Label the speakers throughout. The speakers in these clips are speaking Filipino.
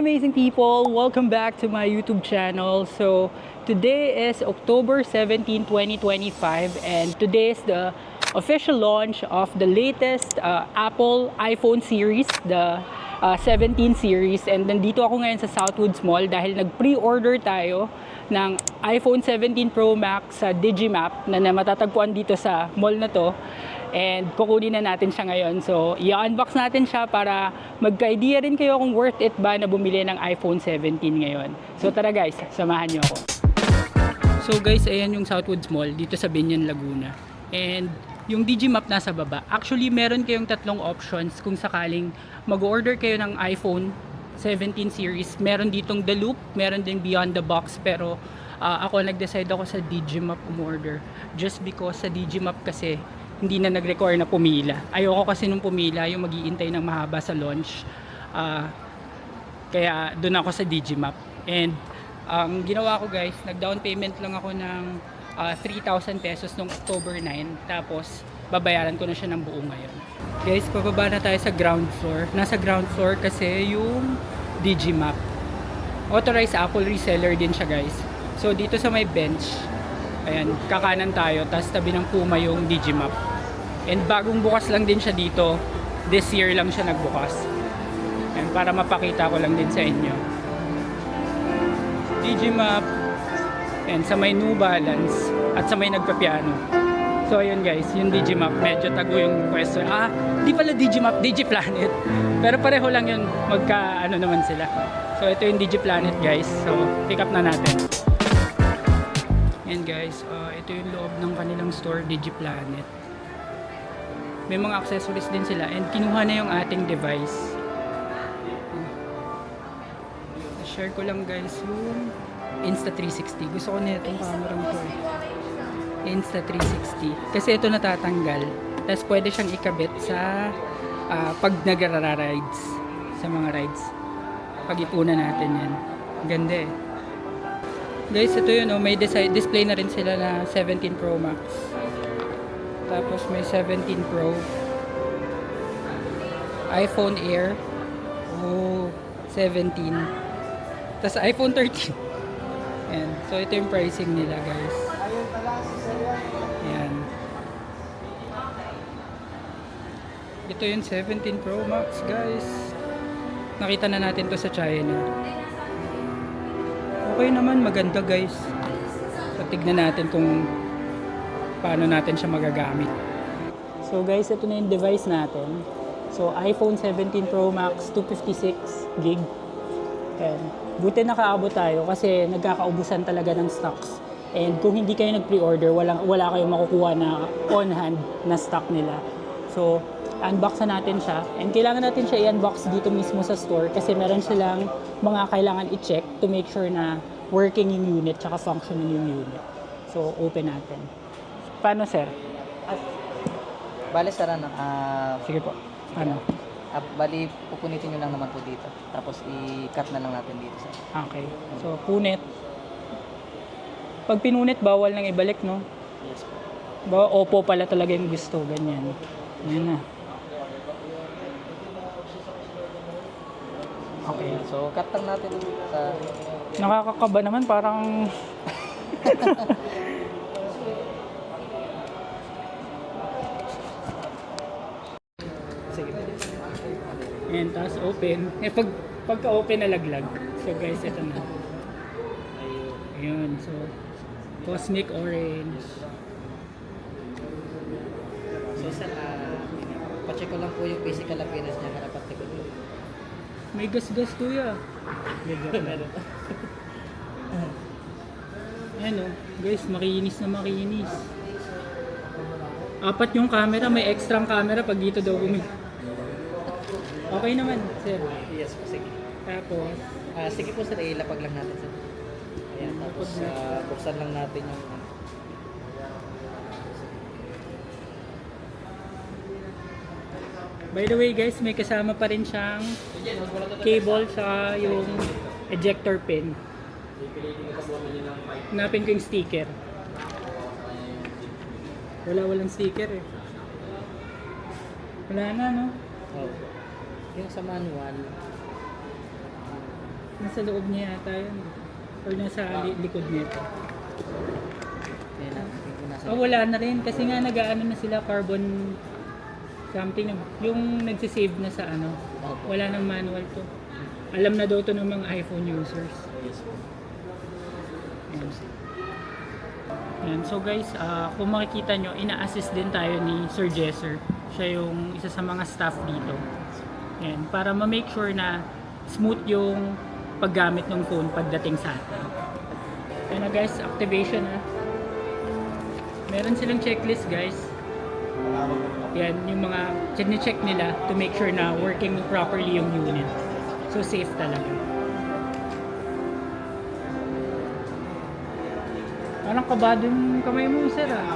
Speaker 1: amazing people! Welcome back to my YouTube channel. So, today is October 17, 2025 and today is the official launch of the latest Apple iPhone series, the 17 series. And nandito ako ngayon sa Southwoods Mall dahil nag-pre-order tayo ng iPhone 17 Pro Max sa Digimap na matatagpuan dito sa mall na to. And kukunin na natin siya ngayon. So, i-unbox natin siya para magka-idea rin kayo kung worth it ba na bumili ng iPhone 17 ngayon. So, tara guys, samahan nyo ako. So guys, ayan yung Southwoods Mall dito sa Binyan, Laguna. And yung Digimap nasa baba. Actually, meron kayong tatlong options kung sakaling mag-order kayo ng iPhone 17 series. Meron ditong The Loop, meron din Beyond the Box. Pero ako, nag-decide ako sa Digimap umorder. Just because sa Digimap kasi, hindi na nag-require na pumila. Ayoko kasi nung pumila, yung mag-iintay ng mahaba sa launch. Kaya doon ako sa Digimap. And ang ginawa ko guys, nag-down payment lang ako ng 3,000 pesos noong October 9. Tapos, babayaran ko na siya ng buo ngayon. Guys, pababa na tayo sa ground floor. Nasa ground floor kasi yung Digimap. Authorized Apple reseller din siya guys. So, dito sa may bench, ayan, kakanan tayo. Tapos tabi ng Puma yung Digimap. And bagong bukas lang din siya dito. This year lang siya nagbukas. And para mapakita ko lang din sa inyo. Digimap. And sa may New Balance. At sa may nagpapiano. So ayun guys, yung Digimap. Medyo tago yung question. Di pala Digimap, Digiplanet. Pero pareho lang yun. Magka ano naman sila. So ito yung Digiplanet guys. So pick up na natin. And guys, ito yung loob ng kanilang store, Digiplanet. May mga accessories din sila and kinuha na yung ating device. Share ko lang guys yung Insta360. Gusto ko na itong camera ko. Insta360. Kasi ito natatanggal. Tapos pwede siyang ikabit sa pag nagra-rides. Sa mga rides. Pag-ipunan natin yan. Ganda eh. Guys, ito yun, may display na rin sila na 17 Pro Max. Tapos may 17 Pro. iPhone Air. 17. Tapos iPhone 13. Ayan. So, ito yung pricing nila, guys. Ayan. Ito yung 17 Pro Max, guys. Nakita na natin to sa China. Okay naman, maganda guys. So, tignan natin kung paano natin siya magagamit. So guys, ito na yung device natin. So iPhone 17 Pro Max 256 gig. And buti nakaabot tayo kasi nagkakaubusan talaga ng stocks. And kung hindi kayo nag-pre-order, wala kayong makukuha na on-hand na stock nila. So unbox na natin siya. And kailangan natin siya i-unbox dito mismo sa store kasi meron silang mga kailangan i-check to make sure na working yung unit tsaka functioning yung unit. So open natin. Paano sir?
Speaker 2: Bale sir,
Speaker 1: Sige po. Paano?
Speaker 2: bali pupunitin nyo lang naman po dito. Tapos i-cut na lang natin dito sir.
Speaker 1: Okay. So punit. Pag pinunit, bawal nang ibalik, no?
Speaker 2: Yes po.
Speaker 1: Oppo pala talaga yung gusto. Ganyan. Ayan na. Okay.
Speaker 2: So cut lang natin sa...
Speaker 1: Nakakakaba naman. Parang...
Speaker 2: Sige.
Speaker 1: Ayan, tapos open. Pagka-open nalaglag. So guys, ito na. Ayun. So, Cosmic Orange.
Speaker 2: So sir, pacheck ko lang po yung physical appearance niya karapat ko.
Speaker 1: May gas-gas to ya. Ayan o. Guys, makinis na makinis. 4 yung camera. May extra camera pag dito daw okay naman, sir.
Speaker 2: Yes po, sige.
Speaker 1: Tapos,
Speaker 2: Sige po sir, ilapag lang natin sir. Ayan, tapos buksan lang natin yung...
Speaker 1: by the way guys, may kasama pa rin siyang cable sa yung ejector pin. Hanapin ko yung sticker. Walang sticker eh. Wala na, no?
Speaker 2: Oh. Yung sa manual,
Speaker 1: Nasa loob niya yata yun. Or nasa likod nito.
Speaker 2: Ayan na, tingnan nasa
Speaker 1: Oh, wala na rin. Kasi nga nag-aano na sila, carbon something. Yung nagsisave na sa ano.
Speaker 2: Opo.
Speaker 1: Wala nang manual to. Alam na daw to ng mga iPhone users.
Speaker 2: Yes po.
Speaker 1: Yan. Yan. So guys, kung makikita nyo, ina-assist din tayo ni Sir Jesser. Siya yung isa sa mga staff dito. Yan. Para ma-make sure na smooth yung paggamit ng phone pagdating sa atin. Yan na guys, activation na. Meron silang checklist guys. Yan, yung mga check nila to make sure na working properly yung unit. So safe talaga. Parang kabado yung kamay mo, sir ah.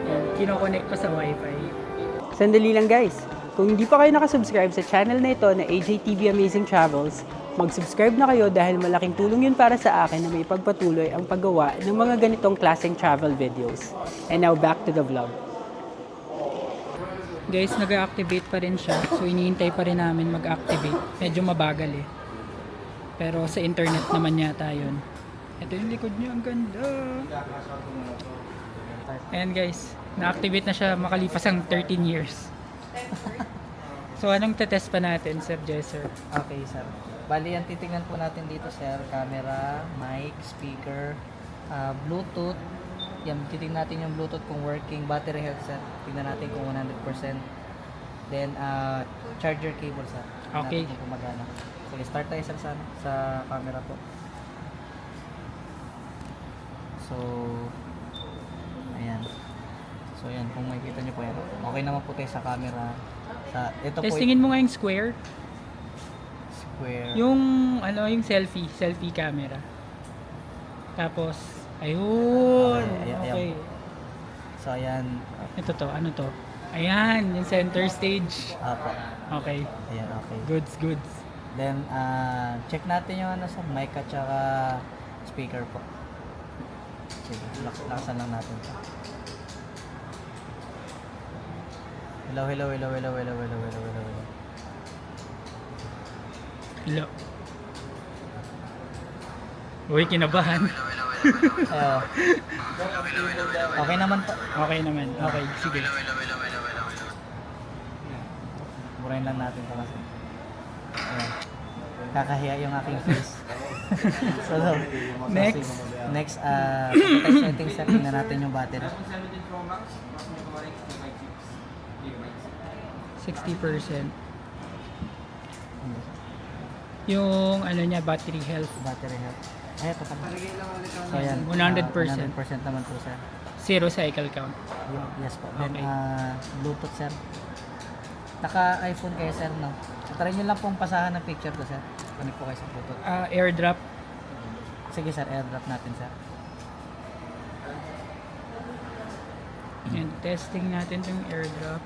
Speaker 1: Yan, kinoconnect pa sa wifi. Sandali lang guys. Kung hindi pa kayo nakasubscribe sa channel na ito na AJTV Amazing Travels, mag-subscribe na kayo dahil malaking tulong yun para sa akin na may pagpatuloy ang paggawa ng mga ganitong klaseng travel videos. And now back to the vlog. Guys, nag-activate pa rin siya. So iniintay pa rin namin mag-activate. Medyo mabagal eh. Pero sa internet naman yata yun. Ito yung likod niya, ang ganda. Ayan guys, na-activate na siya makalipas ang 13 years. So anong tetest pa natin, Sir Jesser?
Speaker 2: Okay, sir. Bali, ang titingnan po natin dito, sir, camera, mic, speaker, Bluetooth. Yan, titingnan natin yung Bluetooth kung working, battery health, sir. Tingnan natin kung 100%. Then, charger cable, sir. Tingnan
Speaker 1: Okay.
Speaker 2: natin kung magana. Sige, start tayo, sir, sa camera po. So, ayan. So, ayan, kung makikita nyo po yan. Okay naman po tayo sa camera. Ito po
Speaker 1: Testingin mo nga yung square.
Speaker 2: square.
Speaker 1: Yung ano, yung selfie camera. Tapos ayun.
Speaker 2: Ayan.
Speaker 1: Okay.
Speaker 2: So, ayan.
Speaker 1: Ito to, ano to? Ayan, yung center stage.
Speaker 2: Apo.
Speaker 1: Okay.
Speaker 2: Ayan, okay.
Speaker 1: Goods.
Speaker 2: Then, check natin yung ano sa mic at saka speaker po. Sige, lakasan lang natin. Hello.
Speaker 1: Hello. Uy, kinabahan.
Speaker 2: Ayo. Okay naman po.
Speaker 1: Okay naman. Okay, sige.
Speaker 2: Burahin lang natin ito kasi. Ayan. Kakahiya yung aking face. so,
Speaker 1: Next.
Speaker 2: Next, settings, sir. Tingnan natin yung battery.
Speaker 1: 60%. Yung ano niya, battery health.
Speaker 2: Battery health. Ay, ito pala. So, ayan.
Speaker 1: 100%.
Speaker 2: 100% naman po, sir.
Speaker 1: Zero cycle count.
Speaker 2: Yes po. Then,
Speaker 1: Okay.
Speaker 2: Bluetooth, sir. Naka-iPhone kayo, sir, no? So, try nyo lang pong pasahan ng picture ko, sir. Connect po kayo sa Bluetooth.
Speaker 1: Airdrop.
Speaker 2: Sige, sir. AirDrop natin, sir.
Speaker 1: Yan, testing natin yung airdrop.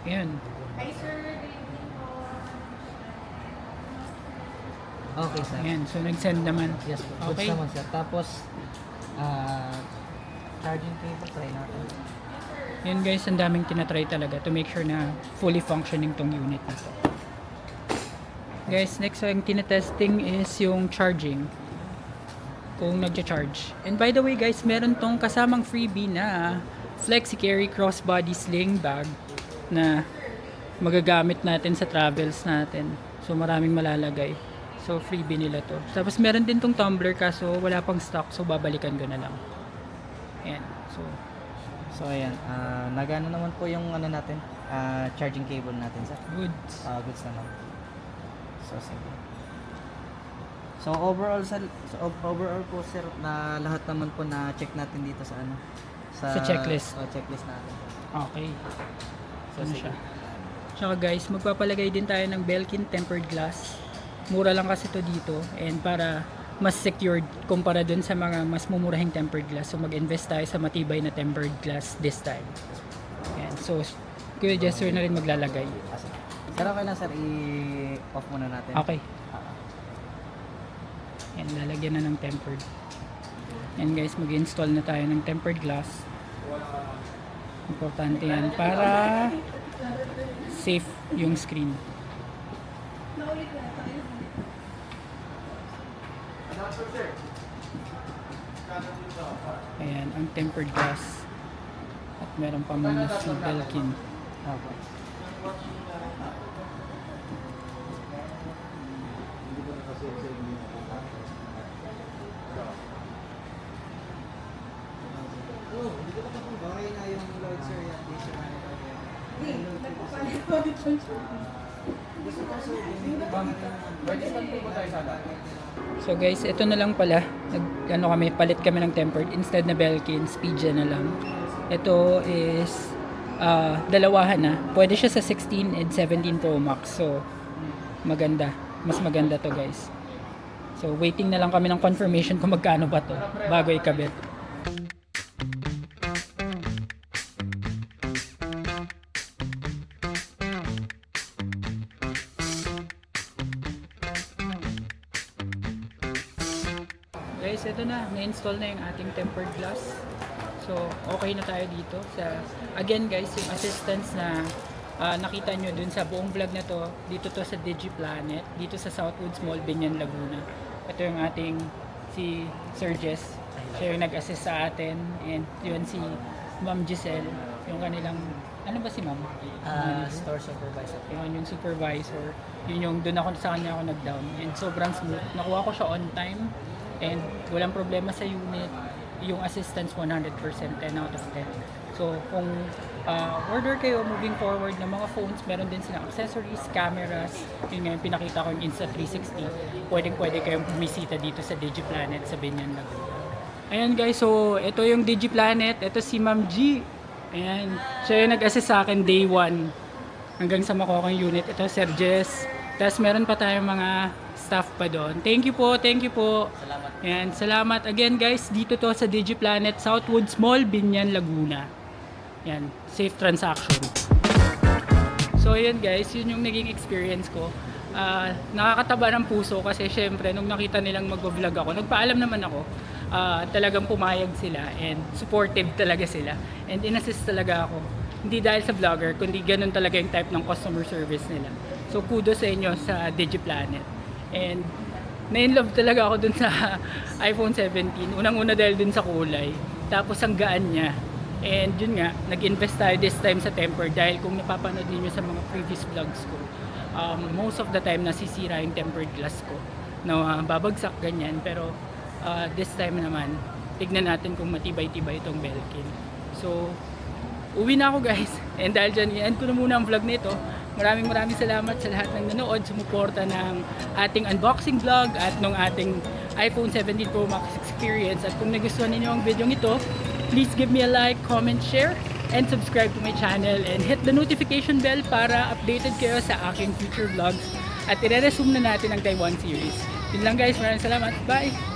Speaker 1: Yan.
Speaker 2: Okay, sir.
Speaker 1: Yan, so nag-send naman.
Speaker 2: Yes po. Goods
Speaker 1: Okay.
Speaker 2: naman, sir. Tapos, charging cable, try natin.
Speaker 1: Yan guys, ang daming tinatry talaga to make sure na fully functioning tong unit na to. Guys, next ang tinetesting is yung charging. Kung nagcha-charge. And by the way guys, meron tong kasamang freebie na FlexiCarry crossbody sling bag na magagamit natin sa travels natin. So maraming malalagay. So freebie nila to. Tapos meron din tong tumbler kaso wala pang stock, so babalikan ko na lang. Ayan.
Speaker 2: So, ayan. Nagano naman po yung ano natin, charging cable natin, sir.
Speaker 1: Goods.
Speaker 2: Goods naman. So, sige. So, overall, po, sir, na lahat naman po na check natin dito sa ano?
Speaker 1: Sa checklist.
Speaker 2: Checklist natin.
Speaker 1: Okay.
Speaker 2: So,
Speaker 1: Ano
Speaker 2: sige.
Speaker 1: siya? Tsaka guys, magpapalagay din tayo ng Belkin tempered glass. Mura lang kasi to dito. And para mas secured kumpara dun sa mga mas mumurahing tempered glass. So mag-invest tayo sa matibay na tempered glass this time. Ayan. So, Kuya Jester na rin maglalagay.
Speaker 2: Sir, okay lang, sir. I-off muna natin.
Speaker 1: Okay. Ayan, lalagyan na ng tempered. Ayan guys, mag-install na tayo ng tempered glass. Importante yan para safe yung screen. Ayan, ang tempered glass. At meron pa mga si Belkin.
Speaker 2: Opo.
Speaker 1: So guys, ito na lang pala. Palit kami ng tempered instead na Belkin, Speedia na lang. Ito is dalawahan na. Pwede siya sa 16 and 17 Pro Max. So maganda. Mas maganda to guys. So waiting na lang kami ng confirmation kung magkano ba to bago ikabit. Guys, ito na. Na-install na yung ating tempered glass. So, okay na tayo dito. Again guys, yung assistance na nakita nyo dun sa buong vlog na to, dito to sa DigiPlanet, dito sa Southwoods Mall, Binyan, Laguna. Ito yung ating si Sir Jess. Siya yung nag-assist sa atin. And yun si Ma'am Giselle, yung kanilang, ano ba si Ma'am?
Speaker 2: Store supervisor.
Speaker 1: Yun yung supervisor. Yun yung dun ako sa kanya ako nag-down. And sobrang smooth. Nakuha ko siya on time. And walang problema sa unit. Yung assistance 100%, 10 out of 10. So kung order kayo moving forward ng mga phones, meron din silang accessories, cameras. Yun nga yung pinakita ko yung Insta360. Pwede kayong bumisita dito sa DigiPlanet sa Binyan Laguna. Ayan guys, so ito yung DigiPlanet. Ito si Ma'am G. Ayan, siya yung nag-assist sa akin day 1 hanggang sa makuha ko yung unit. Ito Sir Jess. Tapos meron pa tayong mga staff pa doon. Thank you po.
Speaker 2: Salamat.
Speaker 1: Ayan, salamat. Again guys, dito to sa DigiPlanet, Southwoods Mall, Binyan, Laguna. Yan, safe transaction. So yun guys, yun yung naging experience ko. Nakakataba ng puso kasi syempre nung nakita nilang mag-vlog ako, nagpaalam naman ako. Talagang pumayag sila and supportive talaga sila. And in-assist talaga ako. Hindi dahil sa vlogger, kundi ganun talaga yung type ng customer service nila. So kudos sa inyo sa DigiPlanet. And na-inlove talaga ako dun sa iPhone 17. Unang-una dahil dun sa kulay. Tapos ang gaan niya. And yun nga, nag-invest tayo this time sa temper dahil kung napapanood niyo sa mga previous vlogs ko, most of the time nasisira yung tempered glass ko. Babagsak ganyan. Pero this time naman, tignan natin kung matibay-tibay itong Belkin. So, uwi na ako guys. And dahil dyan, i-end ko na muna ang vlog nito. Maraming salamat sa lahat ng nanood, sumuporta ng ating unboxing vlog at ng ating iPhone 17 Pro Max experience. At kung nagustuhan ninyo ang video ito, please give me a like, comment, share, and subscribe to my channel and hit the notification bell para updated kayo sa aking future vlogs. At i-resume na natin ang Taiwan series. Yun lang guys, maraming salamat. Bye!